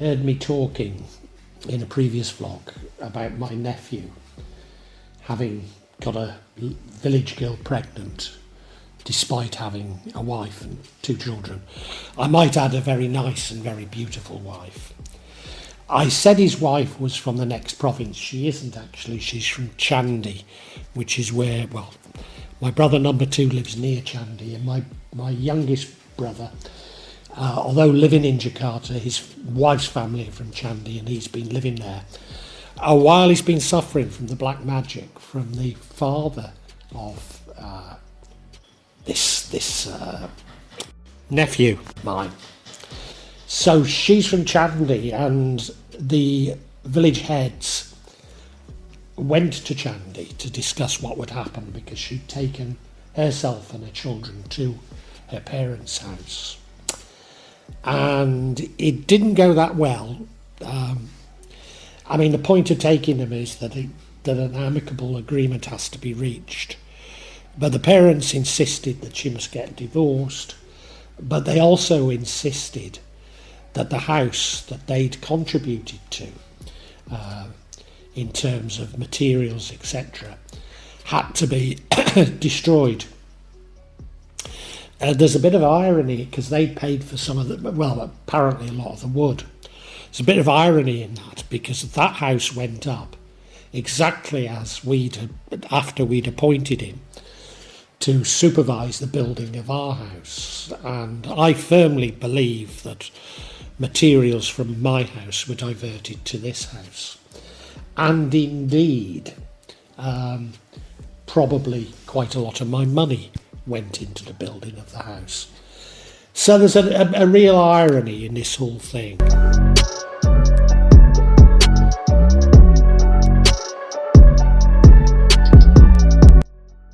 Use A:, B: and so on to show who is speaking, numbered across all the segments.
A: heard me talking in a previous vlog about my nephew having got a village girl pregnant despite having a wife and 2 children. I might add, a very nice and very beautiful wife. I said his wife was from the next province. She isn't actually. She's from Chandy, which is where, well, my brother number 2 lives near Chandy, and my youngest brother, although living in Jakarta, his wife's family are from Chandy, and he's been living there. While he's been suffering from the black magic from the father of this nephew mine. So she's from Chandy, and the village heads went to Chandy to discuss what would happen, because she'd taken herself and her children to her parents' house. And it didn't go that well. I mean, the point of taking them is that an amicable agreement has to be reached. But the parents insisted that she must get divorced, but they also insisted that the house that they'd contributed to, in terms of materials, etc., had to be destroyed. There's a bit of irony, because they paid for some of the, well, apparently a lot of the wood. There's a bit of irony in that, because that house went up exactly as after we'd appointed him to supervise the building of our house. And I firmly believe that materials from my house were diverted to this house. And indeed, probably quite a lot of my money went into the building of the house. So there's a real irony in this whole thing.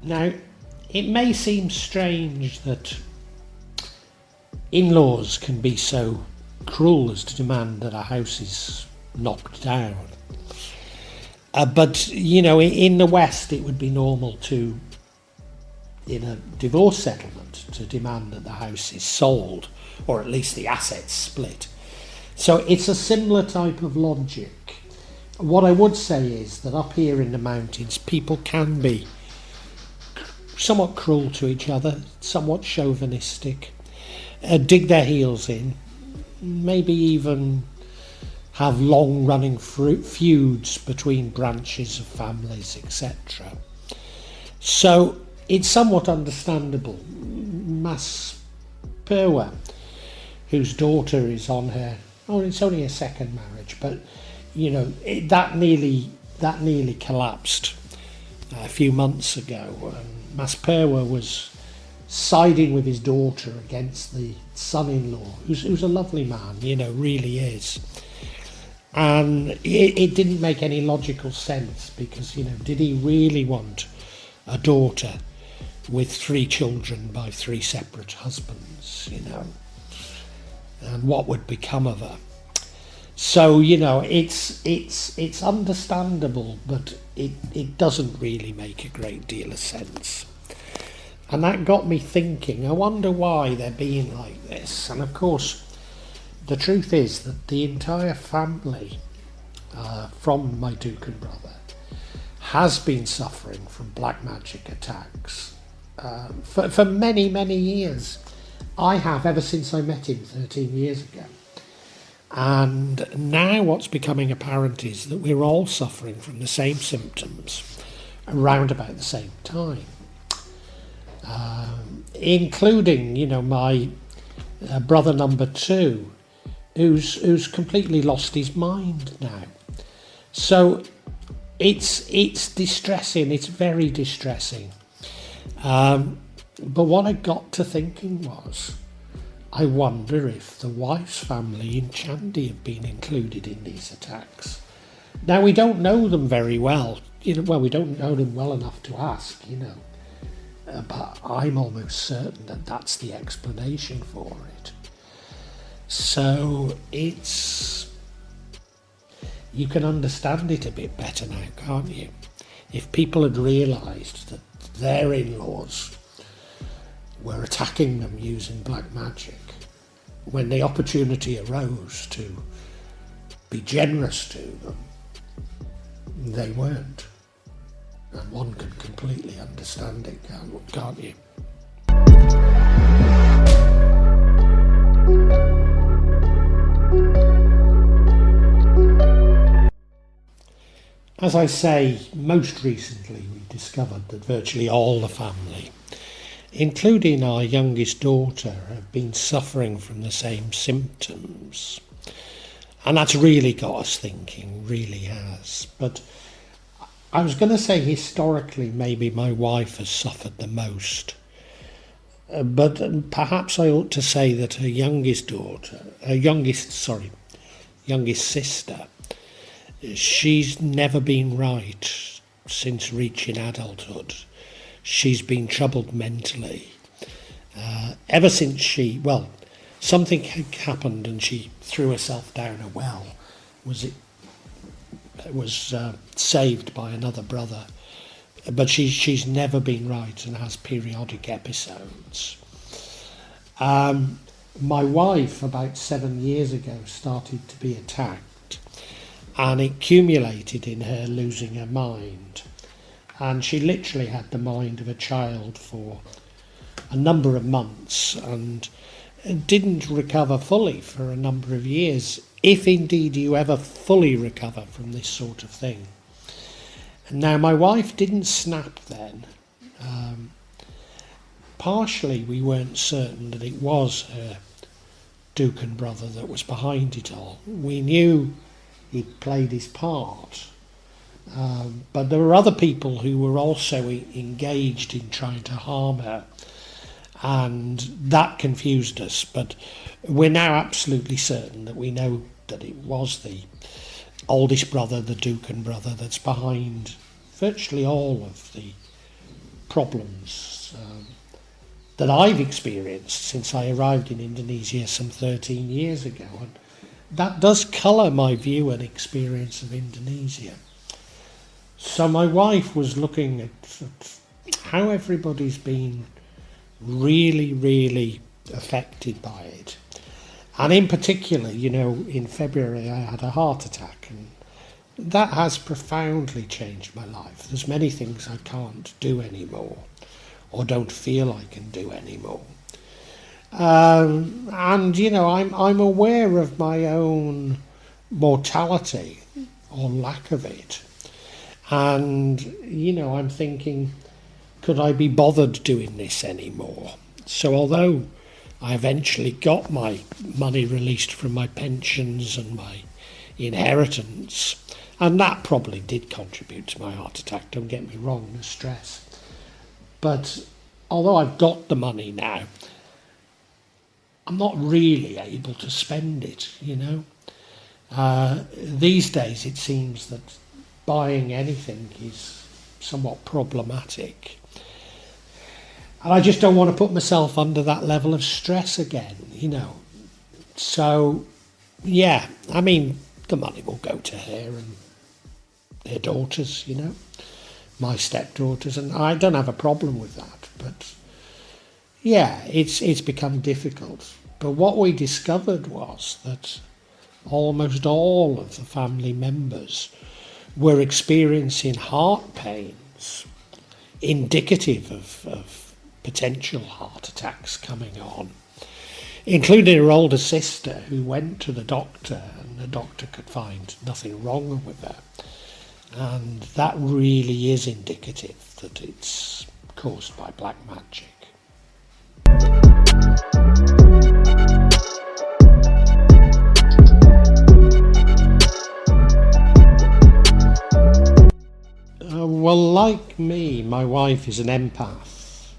A: Now, it may seem strange that in-laws can be so cruel as to demand that a house is knocked down. But, you know, in the West it would be normal to, in a divorce settlement, to demand that the house is sold, or at least the assets split. So it's a similar type of logic. What I would say is that up here in the mountains, people can be somewhat cruel to each other, somewhat chauvinistic, dig their heels in, maybe even have long-running feuds between branches of families, etc. So it's somewhat understandable. Mas Perwa, whose daughter is on her, it's only a second marriage, but you know, that nearly collapsed a few months ago. Mas Perwa was siding with his daughter against the son-in-law, who's a lovely man, you know, really is. And it didn't make any logical sense, because, you know, did he really want a daughter with 3 children by 3 separate husbands, you know? And what would become of her? So, you know, it's understandable, but it doesn't really make a great deal of sense. And that got me thinking, I wonder why they're being like this. And of course, the truth is that the entire family, from my dukun brother, has been suffering from black magic attacks for many, many years. I have, ever since I met him 13 years ago. And now what's becoming apparent is that we're all suffering from the same symptoms around about the same time. Including, you know, my brother number 2, who's completely lost his mind now. So it's distressing, it's very distressing. But what I got to thinking was, I wonder if the wife's family in Chandy have been included in these attacks. Now, we don't know them very well. You know, well, we don't know them well enough to ask, you know. But I'm almost certain that that's the explanation for it. So you can understand it a bit better now, can't you? If people had realised that their in-laws were attacking them using black magic, when the opportunity arose to be generous to them, they weren't. And one can completely understand it, can't you? As I say, most recently we discovered that virtually all the family, including our youngest daughter, have been suffering from the same symptoms. And that's really got us thinking, really has. But I was going to say historically maybe my wife has suffered the most. But perhaps I ought to say that her youngest sister, she's never been right since reaching adulthood. She's been troubled mentally. Ever since something had happened and she threw herself down a well. It was saved by another brother. But she's never been right and has periodic episodes. My wife, about 7 years ago, started to be attacked, and it accumulated in her losing her mind. And she literally had the mind of a child for a number of months and didn't recover fully for a number of years, if indeed you ever fully recover from this sort of thing. Now, my wife didn't snap then. Partially we weren't certain that it was her dukun brother that was behind it all. We knew he'd played his part, but there were other people who were also engaged in trying to harm her, and that confused us. But we're now absolutely certain that we know that it was the oldest brother, the dukun brother, that's behind virtually all of the problems that I've experienced since I arrived in Indonesia some 13 years ago. And that does colour my view and experience of Indonesia. So my wife was looking at how everybody's been really, really affected by it. And in particular, in February I had a heart attack, and that has profoundly changed my life. There's many things I can't do anymore, or don't feel I can do anymore. And I'm aware of my own mortality, or lack of it. And, I'm thinking, could I be bothered doing this anymore? So although I eventually got my money released from my pensions and my inheritance, and that probably did contribute to my heart attack, don't get me wrong, the stress. But although I've got the money now, I'm not really able to spend it, These days it seems that buying anything is somewhat problematic. And I just don't want to put myself under that level of stress again, So, yeah, the money will go to her and her daughters, my stepdaughters, and I don't have a problem with that. But, yeah, it's become difficult. But what we discovered was that almost all of the family members were experiencing heart pains indicative of potential heart attacks coming on, including her older sister, who went to the doctor, and the doctor could find nothing wrong with her. And that really is indicative that it's caused by black magic. Well, like me, my wife is an empath,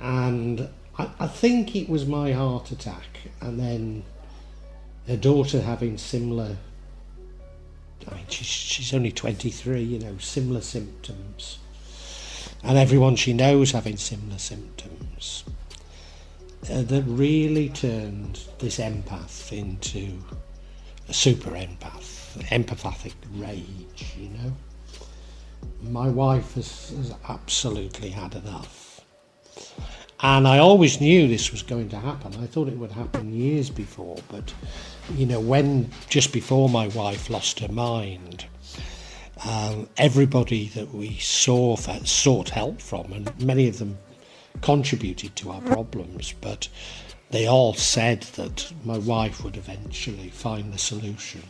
A: and I think it was my heart attack and then her daughter having similar, she's only 23, similar symptoms, and everyone she knows having similar symptoms, that really turned this empath into a super empath, empathic rage, My wife has absolutely had enough. And I always knew this was going to happen. I thought it would happen years before, but just before my wife lost her mind, everybody that we sought help from, and many of them contributed to our problems, but they all said that my wife would eventually find the solution.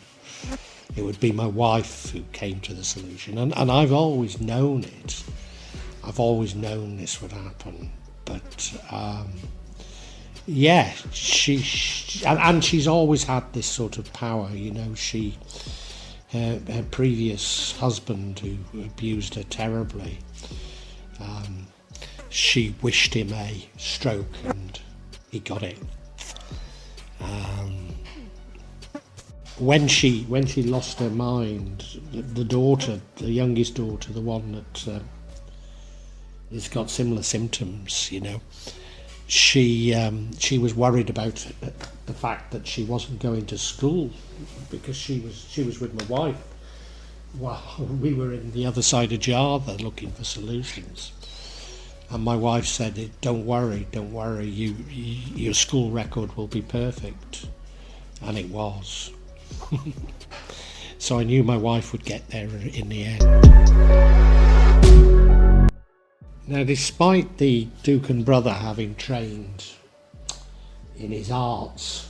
A: It would be my wife who came to the solution, and I've always known it. I've always known this would happen, but she's always had this sort of power. Her previous husband, who abused her terribly, she wished him a stroke and he got it. When she lost her mind, the daughter, the youngest daughter, the one that has got similar symptoms, she was worried about the fact that she wasn't going to school because she was with my wife. Well, we were in the other side of Java looking for solutions, and my wife said, "Don't worry, your school record will be perfect," and it was. So I knew my wife would get there in the end. Now, despite the dukun brother having trained in his art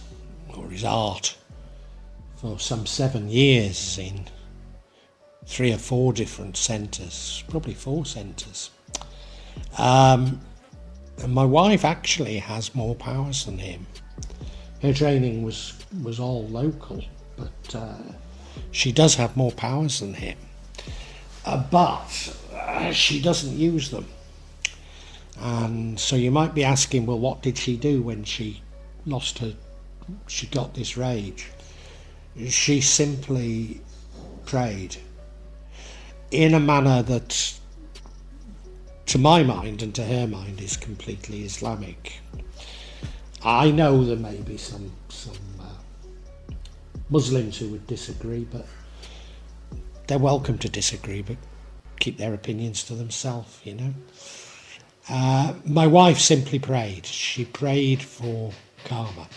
A: for some 7 years in 3 or 4 different centres, probably 4 centres, and my wife actually has more powers than him. Her training was all local, but she does have more powers than him, but she doesn't use them. And so you might be asking, well, what did she do when she got this rage? She simply prayed in a manner that, to my mind and to her mind, is completely Islamic. I know there may be some Muslims who would disagree, but they're welcome to disagree, but keep their opinions to themselves, My wife simply prayed. She prayed for karma,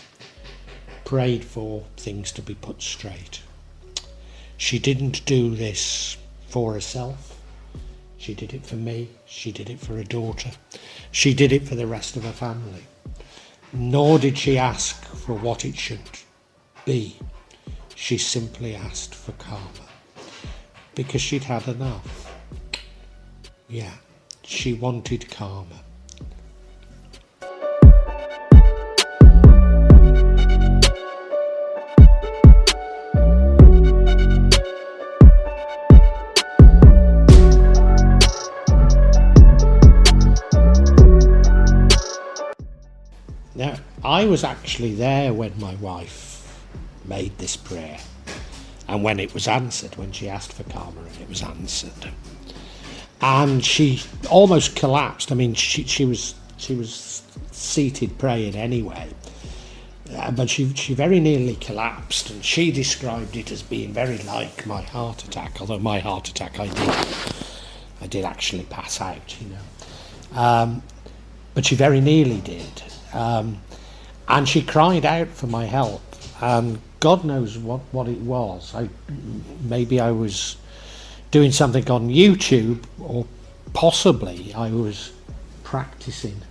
A: prayed for things to be put straight. She didn't do this for herself. She did it for me. She did it for her daughter. She did it for the rest of her family. Nor did she ask for what it should be. She simply asked for karma because she'd had enough. Yeah, she wanted karma. Now, I was actually there when my wife made this prayer and when it was answered, when she asked for karma and it was answered. And she almost collapsed. I mean, she was seated praying anyway, but she very nearly collapsed, and she described it as being very like my heart attack, although my heart attack I did actually pass out, but she very nearly did. And she cried out for my help, and God knows what it was. Maybe I was doing something on YouTube, or possibly I was practicing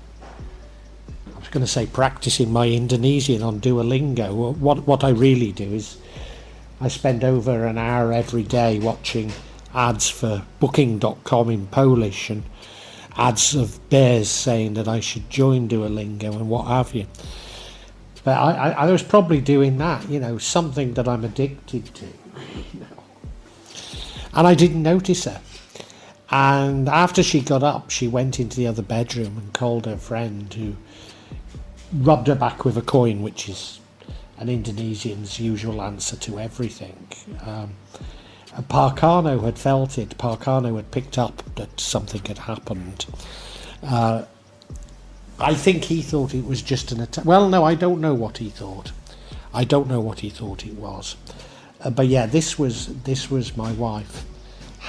A: my Indonesian on Duolingo. What I really do is I spend over an hour every day watching ads for booking.com in Polish and ads of bears saying that I should join Duolingo and what have you. But I was probably doing that, something that I'm addicted to. And I didn't notice her. And after she got up, she went into the other bedroom and called her friend, who rubbed her back with a coin, which is an Indonesian's usual answer to everything. Parkano had felt it. Parkano had picked up that something had happened. I think he thought it was just an attack. Well, no, I don't know what he thought. I don't know what he thought it was. But yeah, this was my wife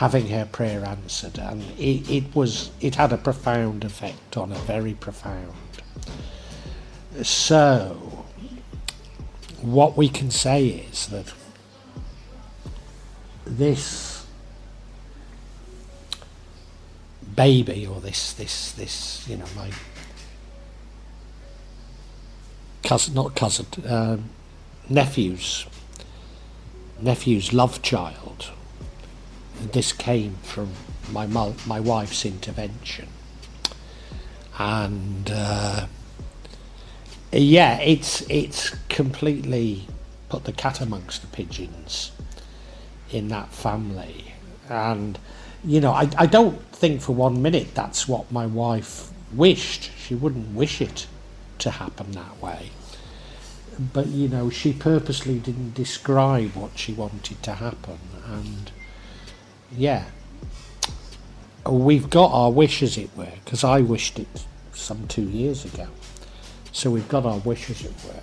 A: having her prayer answered, and it had a profound effect on her, very profound. So what we can say is that this baby, or this my nephew's love child, this came from my wife's intervention, and it's completely put the cat amongst the pigeons in that family. And I don't think for 1 minute that's what my wife wished. She wouldn't wish it to happen that way, but she purposely didn't describe what she wanted to happen. And we've got our wish, as it were, because I wished it some 2 years ago, so we've got our wish, as it were.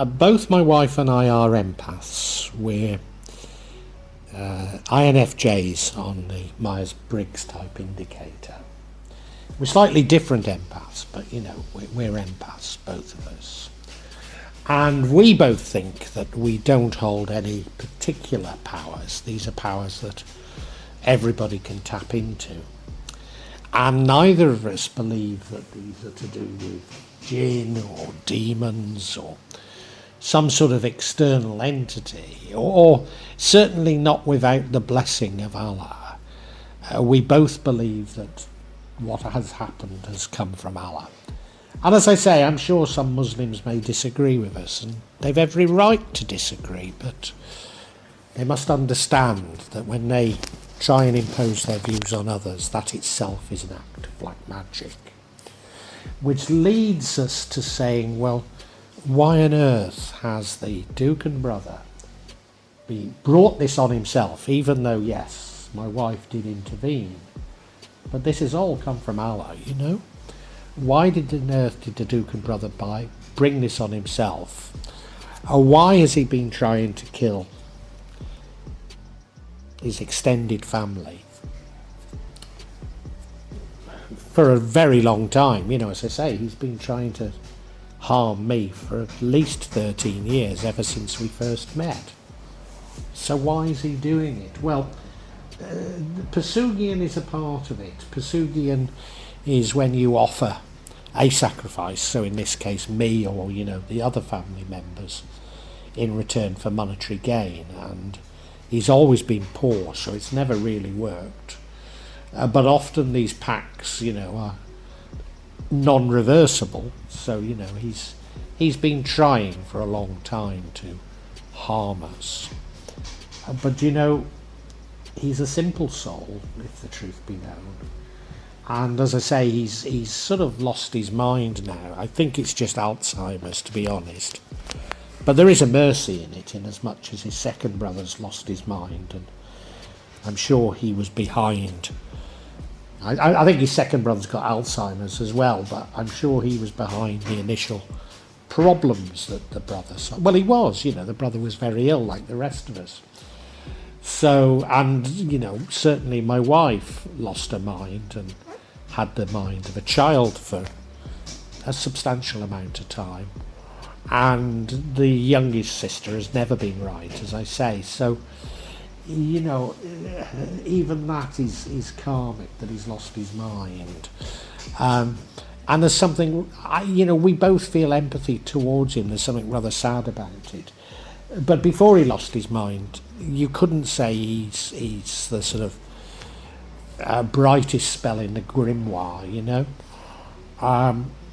A: Both my wife and I are empaths. We're INFJs on the Myers-Briggs type indicator. We're slightly different empaths, but we're empaths, both of us. And we both think that we don't hold any particular powers. These are powers that everybody can tap into. And neither of us believe that these are to do with jinn or demons or some sort of external entity, or certainly not without the blessing of Allah. We both believe that what has happened has come from Allah. And as I say, I'm sure some Muslims may disagree with us, and they've every right to disagree, but they must understand that when they try and impose their views on others, that itself is an act of black magic. Which leads us to saying, well, why on earth has the dukun brother brought this on himself, even though, yes, my wife did intervene? But this has all come from Allah, Why on earth did the dukun brother bring this on himself? Or why has he been trying to kill his extended family for a very long time? As I say, he's been trying to harm me for at least 13 years, ever since we first met. So why is he doing it? Well, Pasugian is a part of it. Pasugian is when you offer a sacrifice, so in this case me, or the other family members, in return for monetary gain. And he's always been poor, so it's never really worked. But often these pacts, are non-reversible, so he's been trying for a long time to harm us. But he's a simple soul, if the truth be known. And as I say, he's sort of lost his mind now. I think it's just Alzheimer's, to be honest. But there is a mercy in it, in as much as his second brother's lost his mind, and I'm sure he was behind. I think his second brother's got Alzheimer's as well, but I'm sure he was behind the initial problems that the brother saw. Well, he was, the brother was very ill, like the rest of us. So, and, certainly my wife lost her mind and had the mind of a child for a substantial amount of time. And the youngest sister has never been right, as I say. So, even that is karmic, that he's lost his mind. And there's something, we both feel empathy towards him. There's something rather sad about it. But before he lost his mind, you couldn't say he's the sort of brightest spell in the grimoire,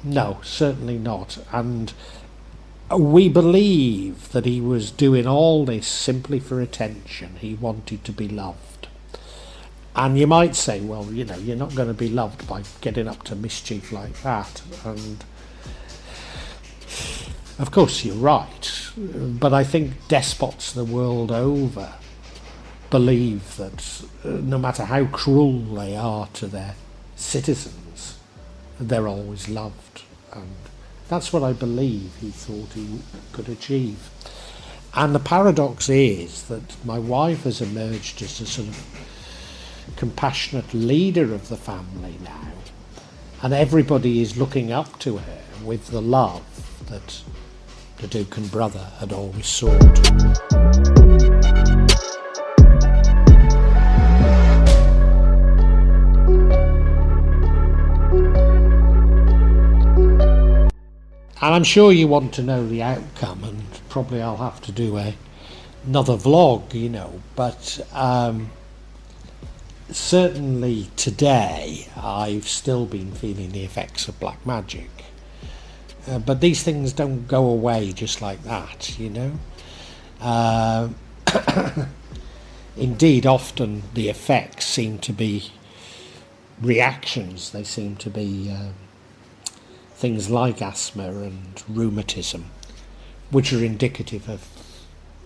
A: No, certainly not. And we believe that he was doing all this simply for attention. He wanted to be loved. And you might say, well, you're not going to be loved by getting up to mischief like that. And of course you're right. But I think despots the world over believe that no matter how cruel they are to their citizens, they're always loved. And that's what I believe he thought he could achieve. And the paradox is that my wife has emerged as a sort of compassionate leader of the family now, and everybody is looking up to her with the love that the dukun brother had always sought. And I'm sure you want to know the outcome, and probably I'll have to do another vlog, you know, but certainly today I've still been feeling the effects of black magic. But these things don't go away just like that, you know. Indeed, often the effects seem to be reactions. They seem to be things like asthma and rheumatism, which are indicative of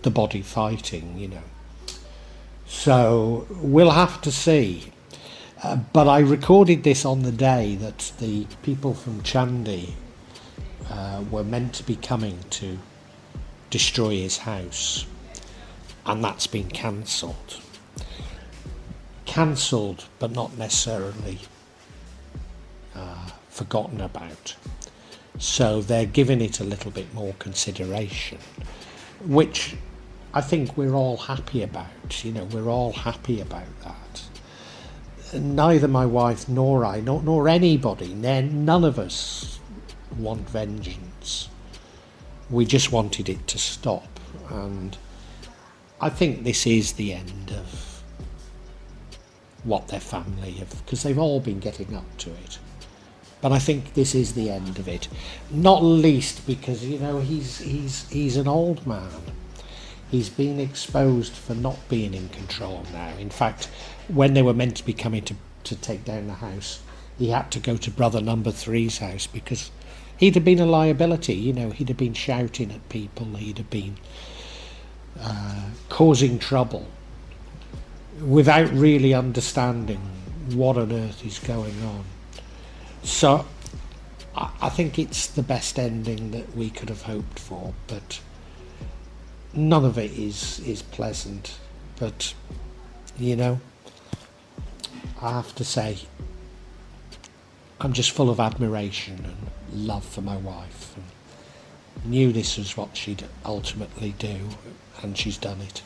A: the body fighting, you know. So we'll have to see. But I recorded this on the day that the people from Chandi were meant to be coming to destroy his house, and that's been cancelled. Cancelled, but not necessarily forgotten about. So they're giving it a little bit more consideration, which I think we're all happy about. You know, we're all happy about that. Neither my wife nor I, nor anybody, none of us want vengeance. We just wanted it to stop, and I think this is the end of what their family have, because they've all been getting up to it. But I think this is the end of it, not least because, you know, he's an old man. He's been exposed for not being in control now. In fact, when they were meant to be coming to take down the house, he had to go to brother number 3's house because he'd have been a liability. You know, he'd have been shouting at people, he'd have been causing trouble without really understanding what on earth is going on. So I think it's the best ending that we could have hoped for, but none of it is pleasant. But, you know, I have to say, I'm just full of admiration and love for my wife, and knew this was what she'd ultimately do, and she's done it.